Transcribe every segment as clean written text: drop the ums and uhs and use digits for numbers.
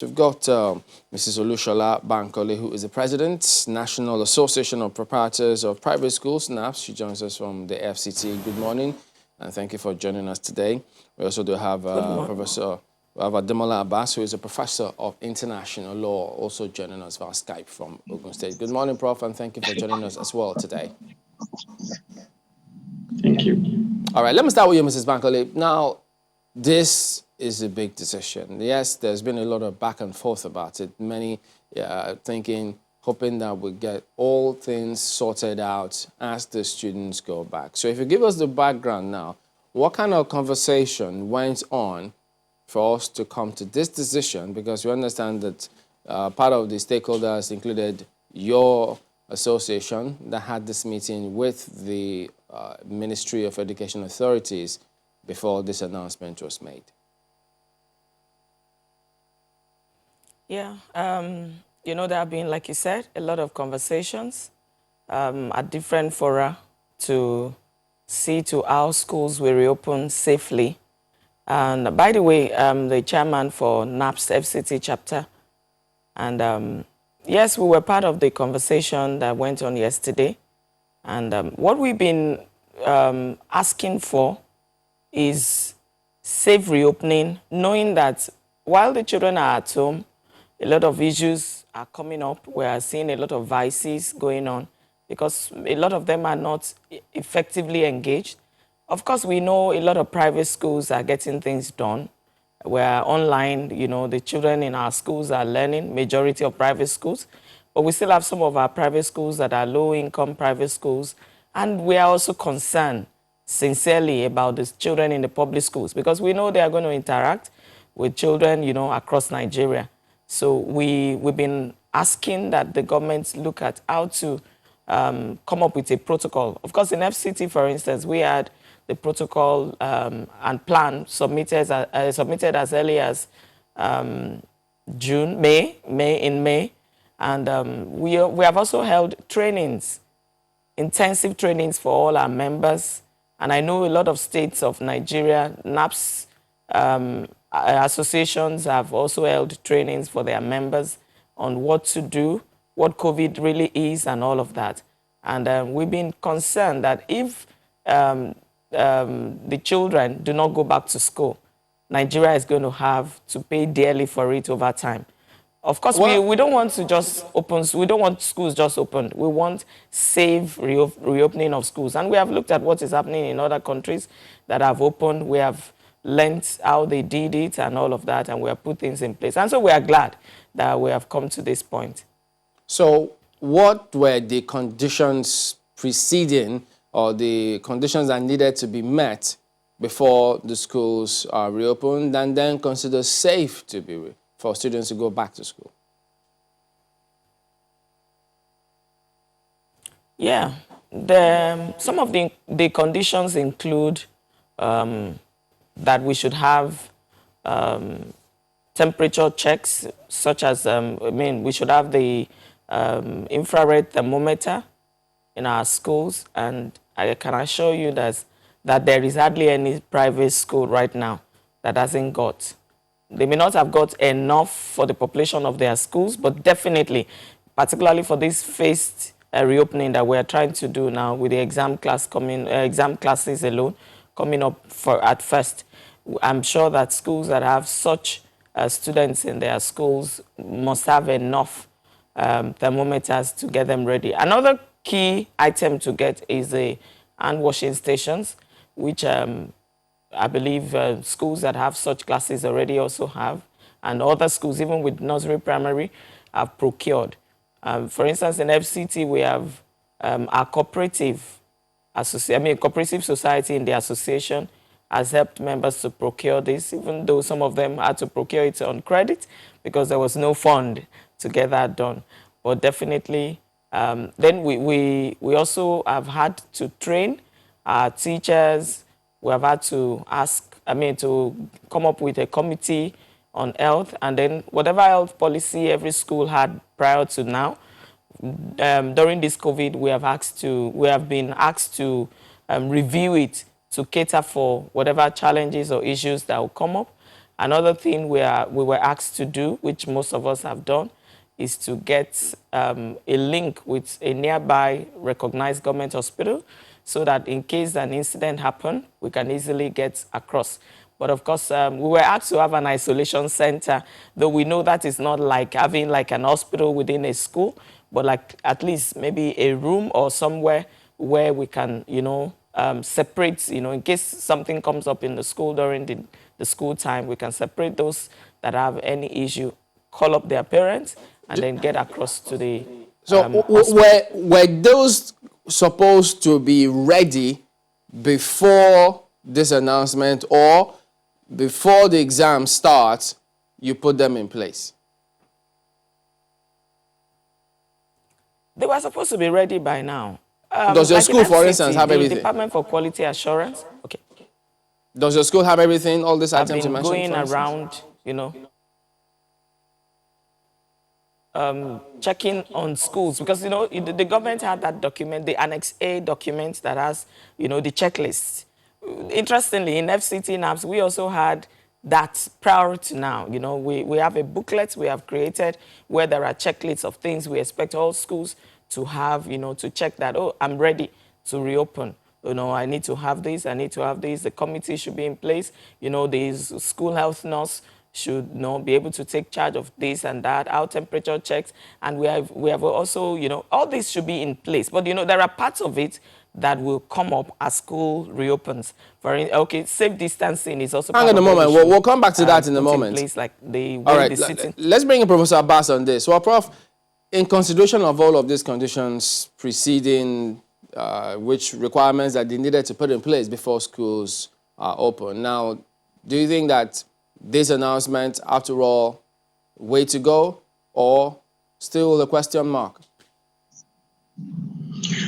We've got Mrs. Olushola Bankole, who is the President, National Association of Proprietors of Private Schools, NAPS. She joins us from the FCT. Good morning, and thank you for joining us today. We also do have Ademola Abbas, who is a Professor of International Law, also joining us via Skype from Ogun State. Good morning, Prof, and thank you for joining us as well today. Thank you. All right, let me start with you, Mrs. Bankole. Now, this is a big decision. Yes, there's been a lot of back and forth about it. Many hoping that we get all things sorted out as the students go back. So if you give us the background now, what kind of conversation went on for us to come to this decision? Because we understand that part of the stakeholders included your association that had this meeting with the Ministry of Education authorities before this announcement was made. Yeah, there have been, like you said, a lot of conversations at different fora to see to how schools will reopen safely. And by the way, I'm the chairman for NAPS FCT chapter. And yes, we were part of the conversation that went on yesterday. And what we've been asking for is safe reopening, knowing that while the children are at home, a lot of issues are coming up. We are seeing a lot of vices going on because a lot of them are not effectively engaged. Of course, we know a lot of private schools are getting things done. We're online, the children in our schools are learning, majority of private schools. But we still have some of our private schools that are low-income private schools. And we are also concerned sincerely about the children in the public schools because we know they are going to interact with children, across Nigeria. So we've been asking that the government look at how to come up with a protocol. Of course, in FCT, for instance, we had the protocol and plan submitted as early as May. And we have also held trainings, intensive trainings for all our members. And I know a lot of states of Nigeria, NAPS associations have also held trainings for their members on what to do, what COVID really is, and all of that. And we've been concerned that if the children do not go back to school, Nigeria is going to have to pay dearly for it over time. Of course, we don't want to just open. We don't want schools just opened. We want safe reopening of schools. And we have looked at what is happening in other countries that have opened. We have learned how they did it and all of that, and we have put things in place. And so we are glad that we have come to this point. So what were the conditions preceding or the conditions that needed to be met before the schools are reopened and then considered safe to be for students to go back to school? Yeah, some of the conditions include that we should have temperature checks, such as, we should have the infrared thermometer in our schools. And I can assure you that there is hardly any private school right now that hasn't got. They may not have got enough for the population of their schools, but definitely, particularly for this phased reopening that we are trying to do now with the exam classes alone coming up at first, I'm sure that schools that have such students in their schools must have enough thermometers to get them ready. Another key item to get is the hand washing stations, which I believe schools that have such classes already also have, and other schools, even with nursery, primary, have procured. For instance, in FCT, we have our cooperative society in the association has helped members to procure this, even though some of them had to procure it on credit because there was no fund to get that done. But definitely, then we also have had to train our teachers. We have had to to come up with a committee on health, and then whatever health policy every school had prior to now, during this COVID, we have been asked to review it to cater for whatever challenges or issues that will come up. Another thing we were asked to do, which most of us have done, is to get a link with a nearby recognized government hospital so that in case an incident happens, we can easily get across. But of course, we were asked to have an isolation center, though we know that is not like having like an hospital within a school, but like at least maybe a room or somewhere where we can, separate, in case something comes up in the school during the school time, we can separate those that have any issue, call up their parents, and then get across to the So were those supposed to be ready before this announcement, or before the exam starts, you put them in place? They were supposed to be ready by now. Does your like in school, for FCT, instance, have the everything? Department for Quality Assurance, okay, Does your school have everything, all these I've items you been mentioned? going around, checking on schools because, the government had that document, the Annex A document that has, the checklists. Interestingly, in FCT NAPS, we also had that prior to now. We have a booklet we have created where there are checklists of things we expect all schools to have, to check that, oh, I'm ready to reopen. I need to have this, I need to have this. The committee should be in place. The school health nurse should be able to take charge of this and that, our temperature checks. And we have also, all this should be in place. But, there are parts of it that will come up as school reopens. Safe distancing is also Hang on a moment. We'll come back to that in a moment. Place, like the all right, let's bring in Professor Abbas on this. Well, Prof, in consideration of all of these conditions preceding which requirements that they needed to put in place before schools are open, now, do you think that this announcement, after all, way to go, or still a question mark?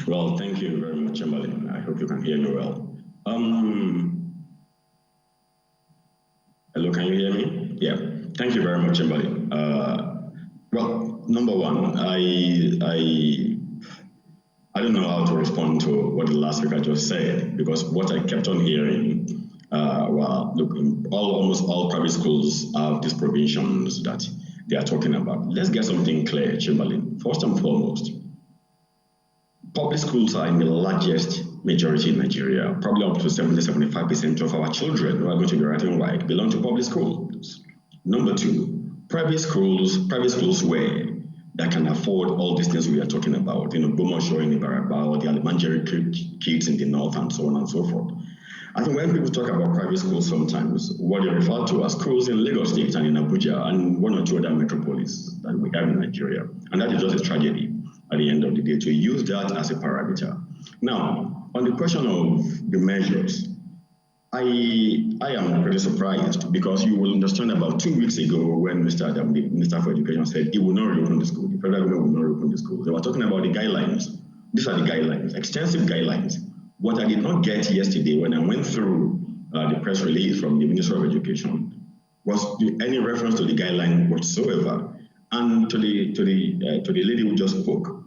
Well, thank you very much, Chamberlain. I hope you can hear me well. Hello, can you hear me? Yeah. Thank you very much, Chamberlain. Well, number one, I don't know how to respond to what the last speaker just said, because what I kept on hearing, look, almost all private schools have these provisions that they are talking about. Let's get something clear, Chamberlain. First and foremost, public schools are in the largest majority in Nigeria. Probably up to 70-75% of our children who are going to be writing WAEC belong to public schools. Number two, private schools where that can afford all these things we are talking about, Bomosho in Ibaraba, the Alimanjeri kids in the north, and so on and so forth. I think when people talk about private schools sometimes, what they refer to as schools in Lagos State and in Abuja and one or two other metropolises that we have in Nigeria. And that is just a tragedy at the end of the day, to use that as a parameter. Now, on the question of the measures, I am pretty surprised, because you will understand about 2 weeks ago when Mr. Adam, the Minister for Education, said he will not reopen the school, the federal government will not reopen the school. They were talking about the guidelines. These are the guidelines, extensive guidelines. What I did not get yesterday when I went through the press release from the Minister of Education was any reference to the guideline whatsoever. And to the lady who just spoke,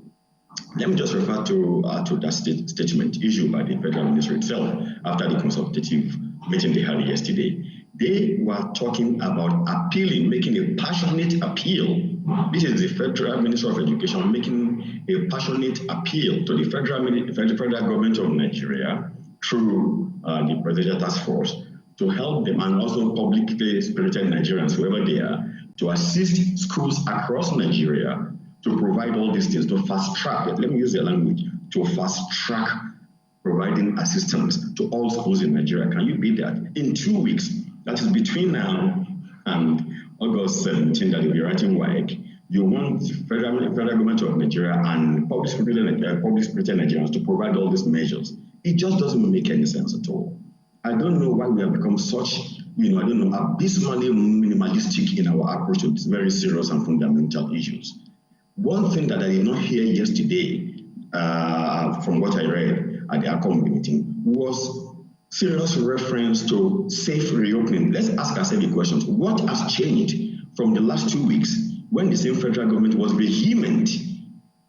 let me just refer to that statement issued by the federal ministry itself after the consultative meeting they had yesterday. They were talking about appealing, making a passionate appeal. This is the federal Minister of Education making a passionate appeal to the federal government of Nigeria through the Presidential Task Force to help them, and also publicly spirited Nigerians, whoever they are, to assist schools across Nigeria to provide all these things, to fast track, let me use the language, to fast track providing assistance to all schools in Nigeria. Can you beat that? In 2 weeks, that is between now and August 17, that you'll be writing WAEC, you want the federal government of Nigeria and public spirited Nigerians to provide all these measures. It just doesn't make any sense at all. I don't know why we have become such, abysmally minimalistic in our approach to these very serious and fundamental issues. One thing that I did not hear yesterday from what I read at the ACOM meeting was serious reference to safe reopening. Let's ask ourselves the questions. What has changed from the last 2 weeks when the same federal government was vehement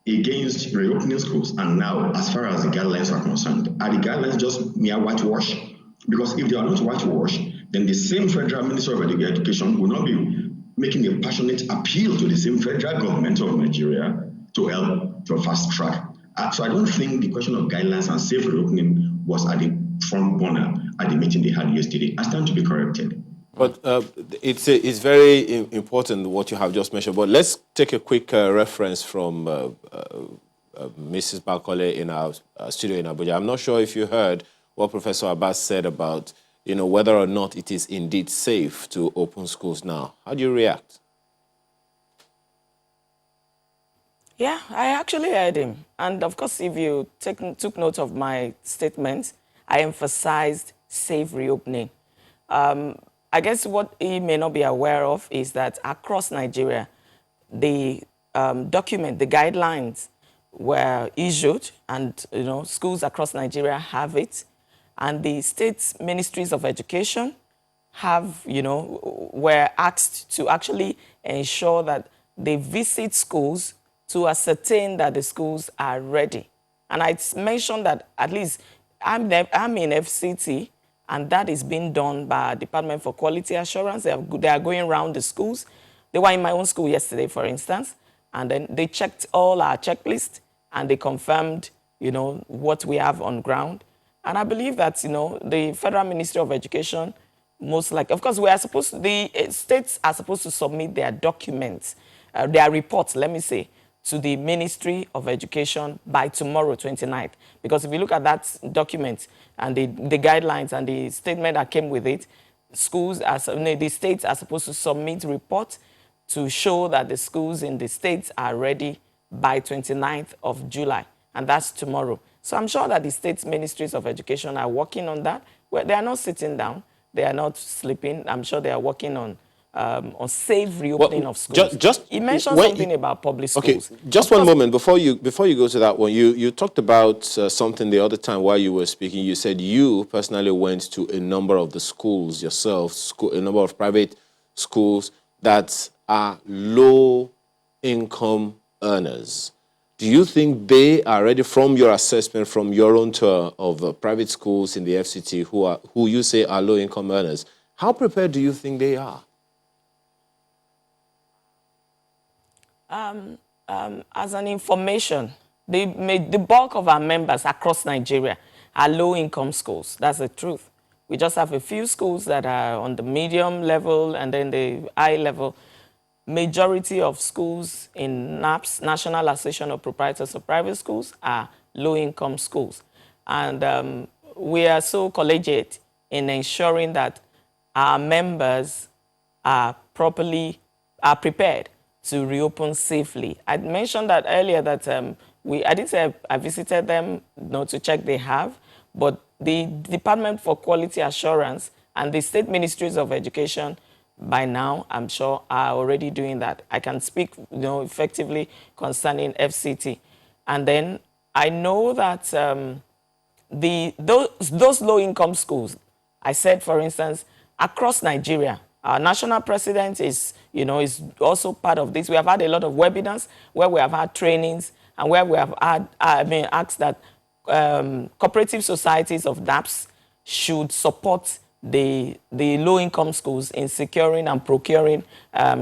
against reopening schools, and now, as far as the guidelines are concerned, are the guidelines just mere whitewash? Because if they are not whitewash, then the same federal Minister of Education will not be making a passionate appeal to the same federal government of Nigeria to help to fast track. So I don't think the question of guidelines and safe reopening was at the front burner at the meeting they had yesterday. I stand to be corrected. But it's very important what you have just mentioned. But let's take a quick reference from Mrs. Bankole in our studio in Abuja. I'm not sure if you heard what Professor Abbas said about, whether or not it is indeed safe to open schools now. How do you react? Yeah, I actually heard him. And of course, if you took note of my statement, I emphasized safe reopening. I guess what he may not be aware of is that across Nigeria, the document, the guidelines were issued, and schools across Nigeria have it, and the state ministries of education have, were asked to actually ensure that they visit schools to ascertain that the schools are ready. And I mentioned that at least I'm in FCT, and that is being done by Department for Quality Assurance. They are going around the schools. They were in my own school yesterday, for instance, and then they checked all our checklists, and they confirmed, what we have on ground. And I believe that, the Federal Ministry of Education, most likely, of course, the states are supposed to submit their documents, their reports, let me say, to the Ministry of Education by tomorrow, 29th. Because if you look at that document and the guidelines and the statement that came with it, the states are supposed to submit reports to show that the schools in the states are ready by 29th of July. And that's tomorrow. So I'm sure that the state ministries of education are working on that. Well, they are not sitting down. They are not sleeping. I'm sure they are working on safe reopening of schools. He mentioned something about public schools. Okay, just one moment before you go to that one. You talked about something the other time while you were speaking. You said you personally went to a number of the schools yourself, a number of private schools that are low-income earners. Do you think they are ready, from your assessment, from your own tour of private schools in the FCT who you say are low-income earners? How prepared do you think they are? As an information, the bulk of our members across Nigeria are low-income schools. That's the truth. We just have a few schools that are on the medium level and then the high level. Majority of schools in NAPS, National Association of Proprietors of Private Schools, are low-income schools. And we are so collegiate in ensuring that our members are prepared to reopen safely. I mentioned that earlier that I didn't say I visited them to check they have, but the Department for Quality Assurance and the state ministries of education by now, I'm sure, are already doing that. I can speak effectively concerning FCT. And then I know that those low-income schools, I said, for instance, across Nigeria, our national president is also part of this. We have had a lot of webinars where we have had trainings and where we have had, asked that cooperative societies of NAPS should support the low-income schools in securing and procuring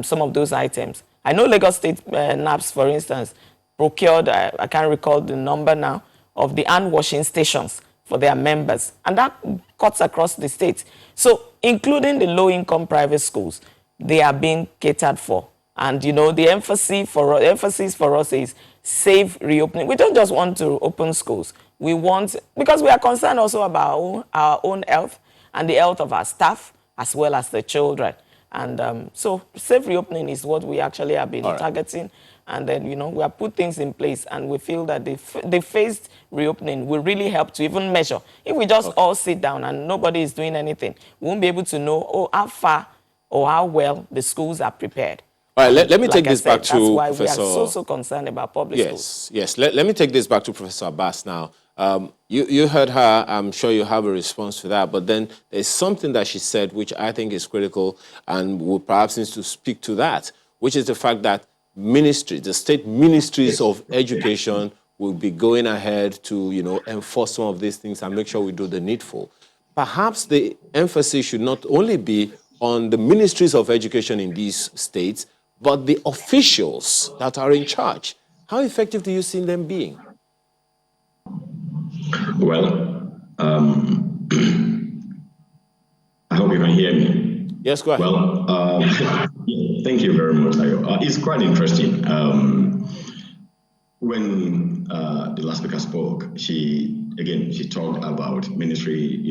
some of those items. I know Lagos State NAPS, for instance, procured, I can't recall the number now, of the hand washing stations for their members. And that cuts across the state. So including the low-income private schools, they are being catered for. And, the emphasis for us is safe reopening. We don't just want to open schools. We want, because we are concerned also about our own health and the health of our staff, as well as the children. And so safe reopening is what we actually have been targeting. And then, we have put things in place, and we feel that the phased reopening will really help to even measure. If we just all sit down and nobody is doing anything, we won't be able to know, how far or how well the schools are prepared. All right, let me take this back to Professor. That's why Professor. we are so concerned about public schools. Yes. Let me take this back to Professor Abbas now. You heard her. I'm sure you have a response to that. But then there's something that she said which I think is critical and will perhaps need to speak to that, which is the fact that the state ministries of education will be going ahead to enforce some of these things and make sure we do the needful. perhaps the emphasis should not only be on the ministries of education in these states, but the officials that are in charge. How effective do you see them being? Well, I hope you can hear me. Yes, go ahead. Well, thank you very much, Ayo. It's quite interesting. When the last speaker spoke, she talked about ministry,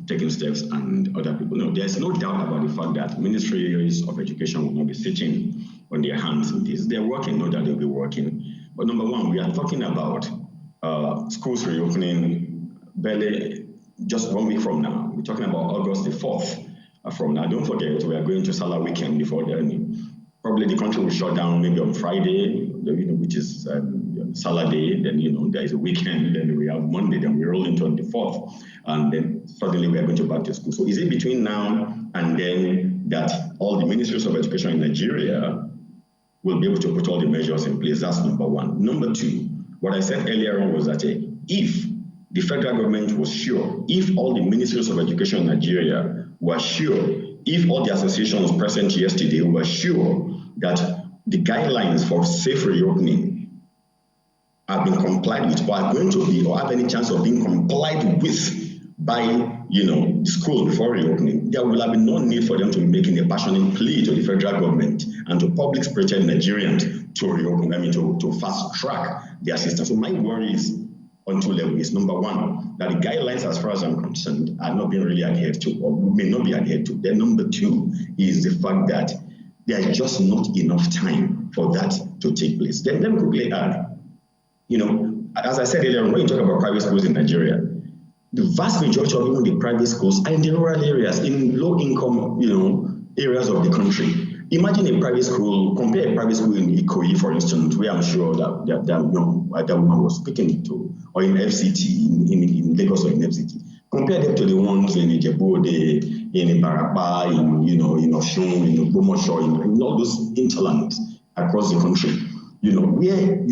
taking steps and other people. No, there's no doubt about the fact that ministries of education will not be sitting on their hands in this. They're working, no doubt they'll be working. But number one, we are talking about schools reopening barely just 1 week from now. We're talking about August the 4th from now. Don't forget, we are going to Salah weekend before then. Probably the country will shut down maybe on Friday, which is Salah day. Then, there is a weekend. Then we have Monday. Then we roll into on the 4th. And then suddenly we are going to back to school. So is it between now and then that all the ministries of education in Nigeria will be able to put all the measures in place? That's number one. Number two, what I said earlier on was that if the federal government was sure, if all the ministries of education in Nigeria were sure, if all the associations present yesterday were sure that the guidelines for safe reopening have been complied with, or are going to be, or have any chance of being complied with by, the school before reopening, there will have been no need for them to be making a passionate plea to the federal government and to public spirited Nigerians to reopen, to fast track their system. So my worry is on two levels. Number one, that the guidelines, as far as I'm concerned, are not being really adhered to, or may not be adhered to. Then number two is the fact that there is just not enough time for that to take place. Then let me quickly add, as I said earlier, when you talk about private schools in Nigeria, the vast majority of even the private schools are in the rural areas, in low-income, areas of the country. Imagine a private school, compare a private school in Ikoyi, for instance, where I'm sure that woman was speaking to, or in FCT, in Lagos or in FCT. Compare them to the ones in Ijebu-Ode, in Ibarapa, in Osun, in Ogbomoso, in all those hinterlands across the country. Where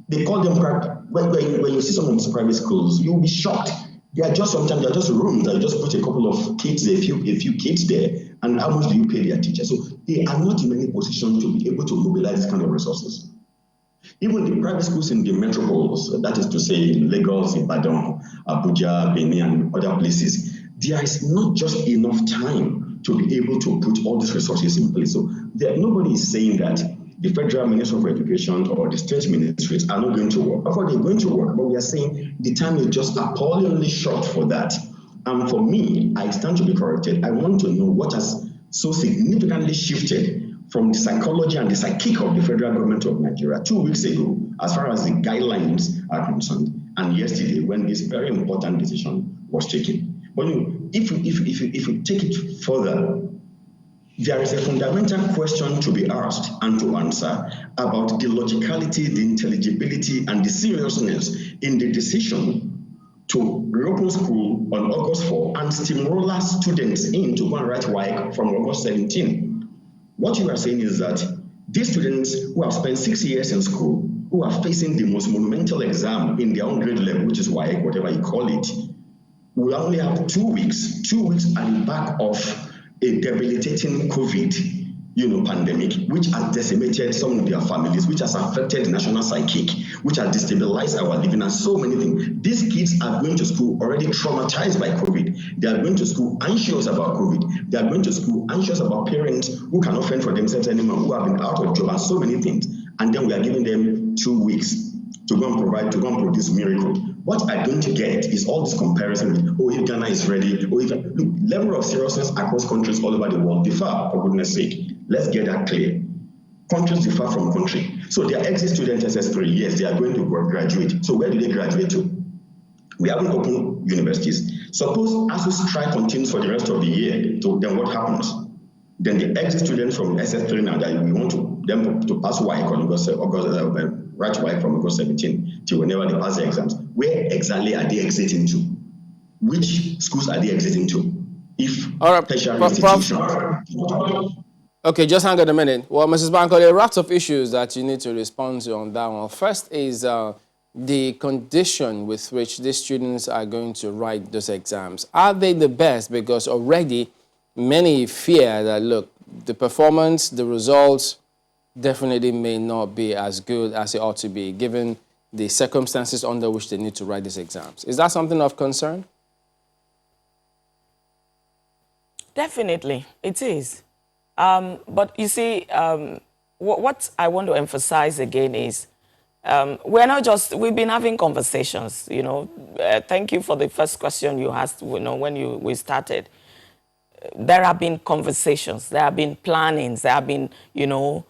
they call them private. When you see some of these private schools, you'll be shocked. Sometimes they're just rooms that you just put a couple of kids, a few kids there, and how much do you pay their teachers? So they are not in any position to be able to mobilize this kind of resources. Even the private schools in the metropoles, that is to say in Lagos, Ibadan, Abuja, Benin, and other places, there is not just enough time to be able to put all these resources in place. So nobody is saying that the Federal Ministry of Education or the state ministries are not going to work. Of course, they're going to work, but we are saying the time is just appallingly short for that. And for me, I stand to be corrected. I want to know what has so significantly shifted from the psychology and the psychic of the federal government of Nigeria 2 weeks ago, as far as the guidelines are concerned, and yesterday when this very important decision was taken. But if you take it further, there is a fundamental question to be asked and to answer about the logicality, the intelligibility, and the seriousness in the decision to reopen school on August 4 and steamroller students in to go and write WAEC from August 17. What you are saying is that these students who have spent 6 years in school, who are facing the most monumental exam in their own grade level, which is WAEC, whatever you call it, will only have 2 weeks at the back of a debilitating COVID, pandemic, which has decimated some of their families, which has affected the national psychic, which has destabilized our living, and so many things. These kids are going to school already traumatized by COVID. They are going to school anxious about COVID. They are going to school anxious about parents who cannot fend for themselves anymore, who have been out of job, and so many things. And then we are giving them 2 weeks to go and produce miracle. What I don't get is all this comparison with, if Ghana is ready, look, level of seriousness across countries all over the world differ, for goodness sake. Let's get that clear. Countries differ from country. So their exit students SS3, yes, they are going to graduate. So where do they graduate to? We haven't opened universities. Suppose ASU strike continues for the rest of the year, so then what happens? Then the exit students from SS3 now that we want them to pass WAEC on August right WAEC from August 17 till whenever they pass the exams. Where exactly are they exiting to? Which schools are they exiting to? If tertiary institutions. Okay, just hang on a minute. Well, Mrs. Bankole, there are lots of issues that you need to respond to on that one. First is the condition with which these students are going to write those exams, are they the best? Because already many fear that, look, the performance, the results definitely may not be as good as it ought to be, given the circumstances under which they need to write these exams. Is that something of concern? Definitely, it is. But you see, what I want to emphasize again is we're not just, we've been having conversations, you know. Thank you for the first question you asked, you know, when we started. There have been conversations, there have been plannings, there have been, you know,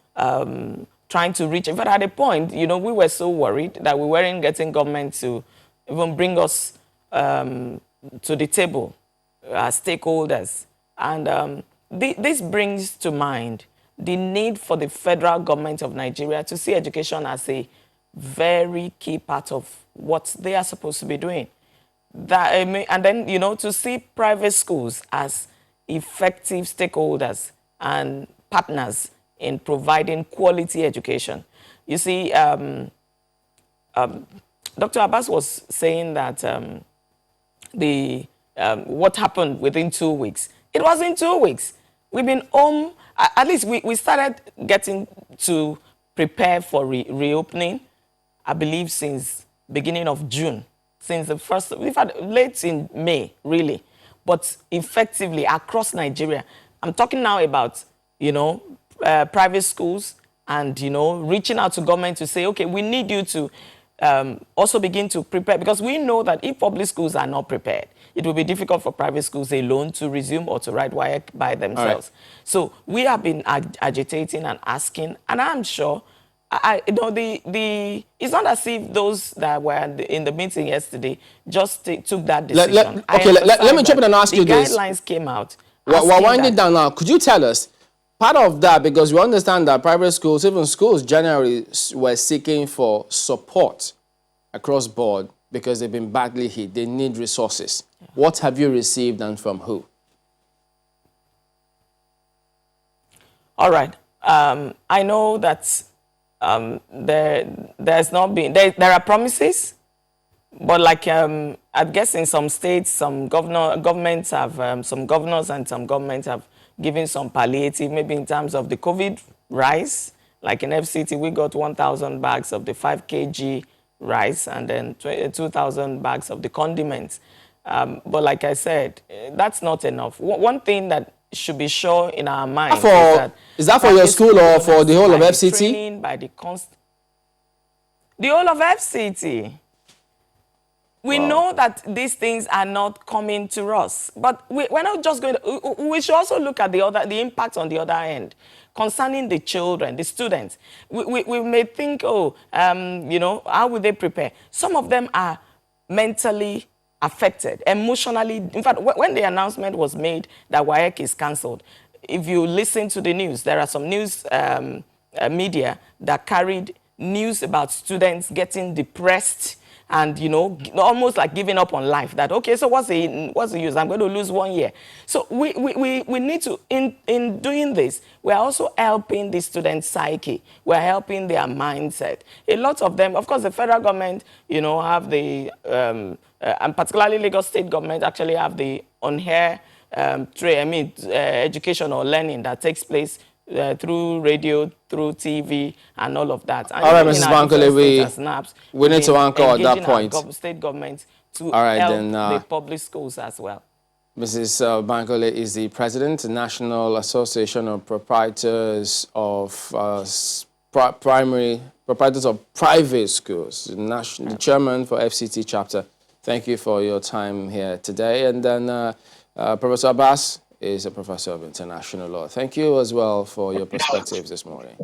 trying to reach. But at a point, you know, we were so worried that we weren't getting government to even bring us to the table as stakeholders. And this brings to mind the need for the federal government of Nigeria to see education as a very key part of what they are supposed to be doing. And then, you know, to see private schools as effective stakeholders and partners in providing quality education. You see, Dr. Abbas was saying that what happened within 2 weeks. It was in 2 weeks. We've been home, at least we started getting to prepare for reopening, I believe, since beginning of June. Since the first, we've had late in May, really. But effectively across Nigeria, I'm talking now about, you know, private schools and, you know, reaching out to government to say, okay, we need you to also begin to prepare, because we know that if public schools are not prepared, it will be difficult for private schools alone to resume or to write WAEC by themselves. Right. So we have been agitating and asking, and I'm sure, you know, it's not as if those that were in the meeting yesterday just took that decision. Let me jump in and ask you this. The guidelines came out. We're winding down now. Could you tell us, part of that, because we understand that private schools, even schools generally, were seeking for support across board because they've been badly hit. They need resources. Yeah. What have you received and from who? All right. I know that there's not been, there are promises, but like I guess in some states, some governments have, some governors and some governments have given some palliative, maybe in terms of the COVID rice. Like in FCT, we got 1,000 bags of the 5 kg rice and then 2,000 bags of the condiments. But like I said, that's not enough. One thing that should be sure in our minds is that for your school or for the whole of FCT? Training by the whole of FCT. We know that these things are not coming to us, but we're not just going to, we should also look at the impact on the other end concerning the children, the students. We may think, oh, you know, how will they prepare? Some of them are mentally affected, emotionally. In fact, when the announcement was made that WAEC is cancelled, if you listen to the news, there are some news media that carried news about students getting depressed and, you know, almost like giving up on life. That, okay, so what's the use? I'm going to lose 1 year. So we need to, in doing this, we're also helping the students' psyche. We're helping their mindset. A lot of them, of course, the federal government, you know, have the, and particularly Lagos State government actually have the on-air education or learning that takes place through radio, through TV, and all of that. And all right, Mrs. Bankole, we need to anchor at that point. State government to help the public schools as well. Mrs. Bankole is the president of the National Association of Proprietors of Private Schools, the chairman for FCT chapter. Thank you for your time here today. And then Professor Abbas is a professor of international law. Thank you as well for your perspectives this morning.